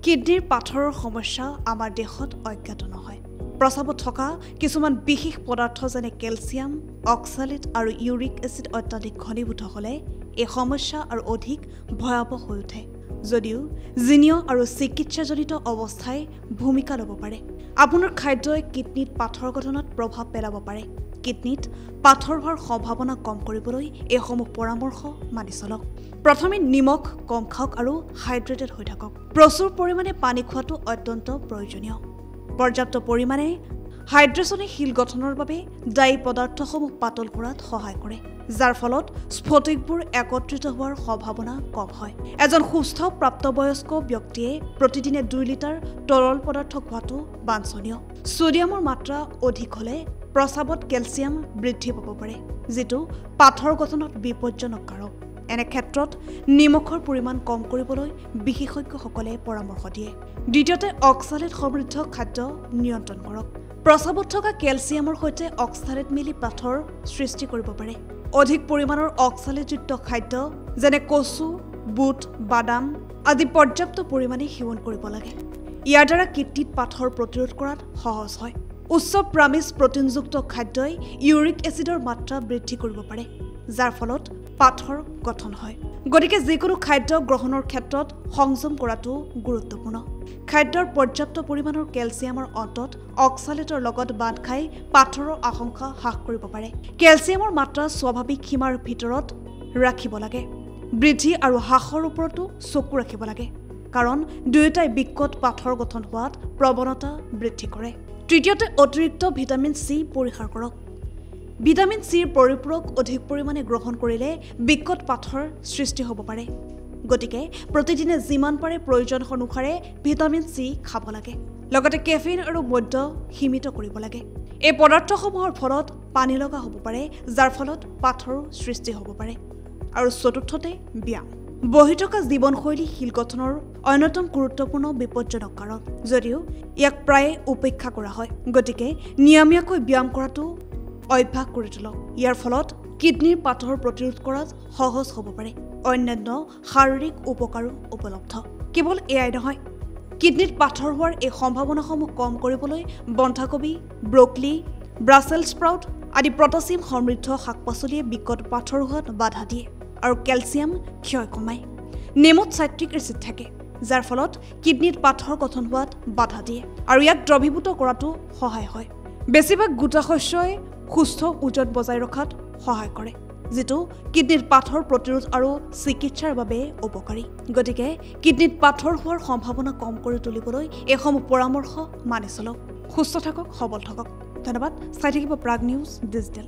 কিডনিৰ পাথৰৰ সমস্যা আমাৰ দেশত অজ্ঞাত নহয়। প্ৰস্ৰাৱত থকা কিছুমান বিশেষ পদাৰ্থ যেনে কেলছিয়াম, অক্সালেট আৰু ইউৰিক এচিড অত্যাধিক ঘনীভূত হ'লে এই সমস্যা আৰু অধিক ভয়াৱহ হৈ উঠে। যদিও জিনীয় আৰু চিকিৎসাজনিত অৱস্থাই ভূমিকা ল'ব পাৰে। আপোনাৰ খাদ্যই কিডনিত পাথৰ গঠনত প্ৰভাৱ পেলাব পাৰে। কিডনিত পাথৰ হোৱাৰ সম্ভাৱনা কম কৰিবলৈ এইসমূহ পৰামৰ্শ মানি চলক। প্ৰথমে নিমখ কম খাওক আৰু হাইড্ৰেটেড হৈ থাকক। প্ৰচুৰ পৰিমাণে পানী খোৱাটো অত্যন্ত প্ৰয়োজনীয়। পৰ্যাপ্ত পৰিমাণে হাইড্ৰেশ্যনে শিল গঠনৰ বাবে দায়ী পদাৰ্থসমূহ পাতল কৰাত সহায় কৰে, যাৰ ফলত স্ফটিকবোৰ একত্ৰিত হোৱাৰ সম্ভাৱনা কম হয়। এজন সুস্থ প্ৰাপ্তবয়স্ক ব্যক্তিয়ে প্ৰতিদিনে 2 লিটাৰ তৰল পদাৰ্থ খোৱাটো বাঞ্ছনীয়। সোডিয়ামৰ মাত্ৰা অধিক হ'লে প্ৰস্ৰাৱত কেলছিয়াম বৃদ্ধি পাব পাৰে, যিটো পাথৰ গঠনত বিপজ্জনক কাৰক। এনে ক্ষেত্ৰত নিমখৰ পৰিমাণ কম কৰিবলৈ বিশেষজ্ঞসকলে পৰামৰ্শ দিয়ে। দ্বিতীয়তে, অক্সালেট সমৃদ্ধ খাদ্য নিয়ন্ত্ৰণ কৰক। প্ৰস্ৰাৱত থকা কেলছিয়ামৰ সৈতে অক্সালেট মিলি পাথৰ সৃষ্টি কৰিব পাৰে। অধিক পৰিমাণৰ অক্সালেটযুক্ত খাদ্য যেনে কচু, বুট, বাদাম আদি পৰ্যাপ্ত পৰিমাণে সেৱন কৰিব লাগে। ইয়াৰ দ্বাৰা কিডনিত পাথৰ প্ৰতিৰোধ কৰাত সহজ হয়। উচ্চ প্ৰামিছ প্ৰটিনযুক্ত খাদ্যই ইউৰিক এচিডৰ মাত্ৰা বৃদ্ধি কৰিব পাৰে, যাৰ ফলত পাথৰ গঠন হয়। গতিকে যিকোনো খাদ্য গ্ৰহণৰ ক্ষেত্ৰত সংযম কৰাটো গুৰুত্বপূৰ্ণ। খাদ্যৰ পৰ্যাপ্ত পৰিমাণৰ কেলছিয়ামৰ অন্তত অক্সালেটৰ লগত বান্ধ খাই পাথৰৰ আশংকা হ্ৰাস কৰিব পাৰে। কেলছিয়ামৰ মাত্ৰা স্বাভাৱিক সীমাৰ ভিতৰত ৰাখিব লাগে। বৃদ্ধি আৰু হ্ৰাসৰ ওপৰতো চকু ৰাখিব লাগে, কাৰণ দুয়োটাই বিকট পাথৰ গঠন হোৱাত প্ৰৱণতা বৃদ্ধি কৰে। তৃতীয়তে, অতিৰিক্ত ভিটামিন চি পৰিহাৰ কৰক। ভিটামিন চিৰ পৰিপূৰক অধিক পৰিমাণে গ্ৰহণ কৰিলে বিকট পাথৰ সৃষ্টি হ'ব পাৰে। গতিকে প্ৰতিদিনে যিমান পাৰে প্ৰয়োজন অনুসাৰে ভিটামিন চি খাব লাগে। লগতে কেফেইন আৰু মদ্য সীমিত কৰিব লাগে। এই পদাৰ্থসমূহৰ ফলত পানী লগা হ'ব পাৰে, যাৰ ফলত পাথৰো সৃষ্টি হ'ব পাৰে। আৰু চতুৰ্থতে, ব্যায়াম। বহি থকা জীৱনশৈলী শিল গঠনৰ অন্যতম গুৰুত্বপূৰ্ণ বিপজ্জনক কাৰণ, যদিও ইয়াক প্ৰায়ে উপেক্ষা কৰা হয়। গতিকে নিয়মীয়াকৈ ব্যায়াম কৰাটো অভ্যাস কৰি তোলক। ইয়াৰ ফলত কিডনিৰ পাথৰ প্ৰতিৰোধ কৰাত সহজ হ'ব পাৰে। অন্যান্য শাৰীৰিক উপকাৰো উপলব্ধ। কেৱল এয়াই নহয়, কিডনিত পাথৰ হোৱাৰ এই সম্ভাৱনাসমূহ কম কৰিবলৈ বন্ধাকবি, ব্ৰকলি, ব্ৰাছেল স্প্ৰাউট আদি পটাছিয়াম সমৃদ্ধ শাক-পাচলিয়ে বিকট পাথৰ হোৱাত বাধা দিয়ে আৰু কেলছিয়াম ক্ষয় কমায়। নেমুত চাইট্ৰিক এচিড থাকে, যাৰ ফলত কিডনিত পাথৰ গঠন হোৱাত বাধা দিয়ে আৰু ইয়াক দ্ৰৱীভূত কৰাটো সহায় হয়। বেছিভাগ গোটা শস্যই সুস্থ ওজন বজাই ৰখাত সহায় কৰে, যিটো কিডনিত পাথৰ প্ৰতিৰোধ আৰু চিকিৎসাৰ বাবে উপকাৰী। গতিকে কিডনিত পাথৰ হোৱাৰ সম্ভাৱনা কম কৰি তুলিবলৈ এইসমূহ পৰামৰ্শ মানি চলক। সুস্থ থাকক, সবল থাকক। ধন্যবাদ। চাই থাকিব প্ৰাগ নিউজ ডিজিটেল।